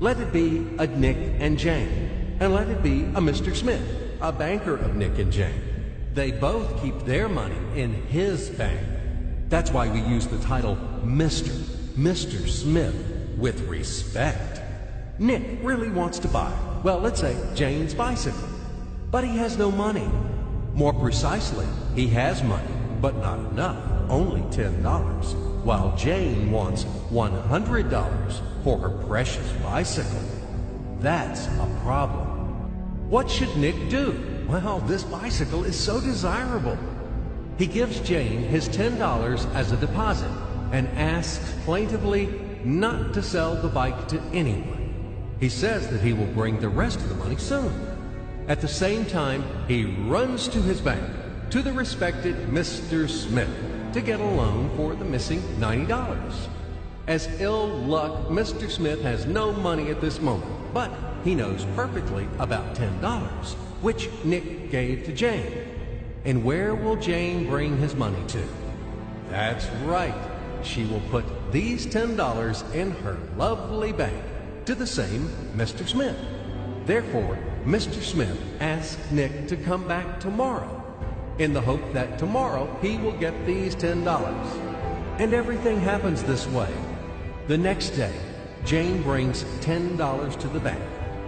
Let it be a Nick and Jane, and let it be a Mr. Smith, a banker of Nick and Jane. They both keep their money in his bank. That's why we use the title Mr. Smith with respect. Nick really wants to buy, well, let's say Jane's bicycle, but he has no money. More precisely, he has money, but not enough, only $10, while Jane wants $100 for her precious bicycle. That's a problem. What should Nick do? Well, this bicycle is so desirable. He gives Jane his $10 as a deposit and asks plaintively not to sell the bike to anyone. He says that he will bring the rest of the money soon. At the same time, he runs to his bank, to the respected Mr. Smith, to get a loan for the missing $90. As ill luck, Mr. Smith has no money at this moment, but he knows perfectly about $10, which Nick gave to Jane. And where will Jane bring his money to? That's right. She will put these $10 in her lovely bank to the same Mr. Smith. Therefore, Mr. Smith asks Nick to come back tomorrow in the hope that tomorrow he will get these $10. And everything happens this way. The next day, Jane brings $10 to the bank.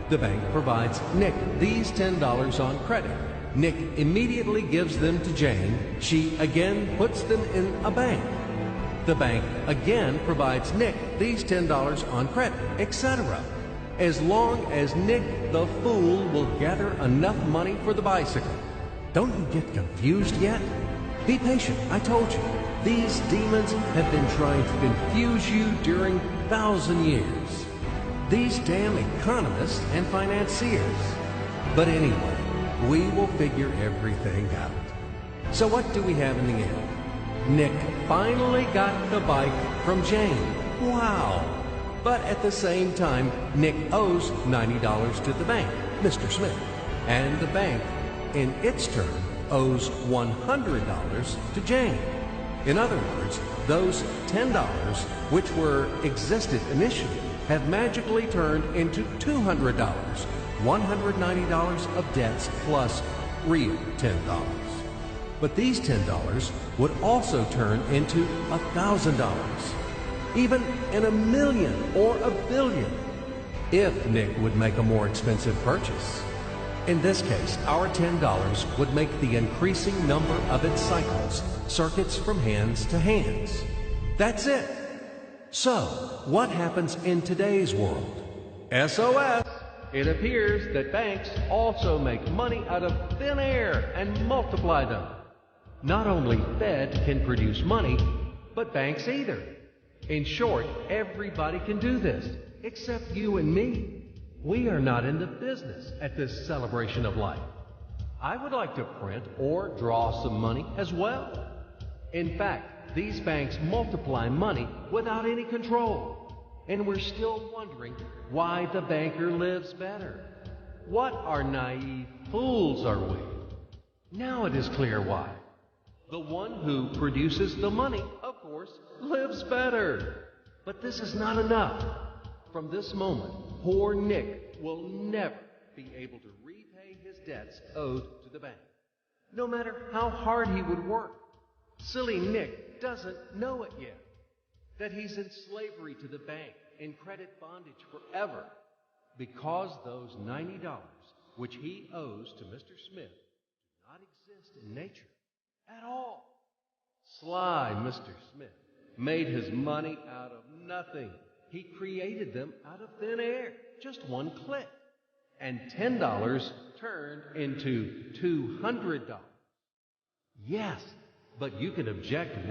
The bank provides Nick these $10 on credit. Nick immediately gives them to Jane. She again puts them in a bank. The bank again provides Nick these $10 on credit, etc. As long as Nick the fool will gather enough money for the bicycle. Don't you get confused yet? Be patient, I told you. These demons have been trying to confuse you during 1,000 years. These damn economists and financiers. But anyway, we will figure everything out. So what do we have in the end? Nick finally got the bike from Jane. Wow! But at the same time, Nick owes $90 to the bank, Mr. Smith. And the bank, in its turn, owes $100 to Jane. In other words, those $10, which existed initially, have magically turned into $200, $190 of debts plus real $10. But these $10 would also turn into $1,000, even in $1 million or $1 billion, if Nick would make a more expensive purchase. In this case, our $10 would make the increasing number of its cycles, circuits from hands to hands. That's it. So, what happens in today's world? SOS! It appears that banks also make money out of thin air and multiply them. Not only Fed can produce money, but banks either. In short, everybody can do this, except you and me. We are not in the business at this celebration of life. I would like to print or draw some money as well. In fact, these banks multiply money without any control. And we're still wondering why the banker lives better. What are naive fools are we? Now it is clear why. The one who produces the money, of course, lives better. But this is not enough. From this moment, poor Nick will never be able to repay his debts owed to the bank, no matter how hard he would work. Silly Nick doesn't know it yet, that he's in slavery to the bank, in credit bondage forever, because those $90 which he owes to Mr. Smith do not exist in nature at all. Sly Mr. Smith made his money out of nothing. He created them out of thin air, just one click. And $10 turned into $200. Yes, but you can object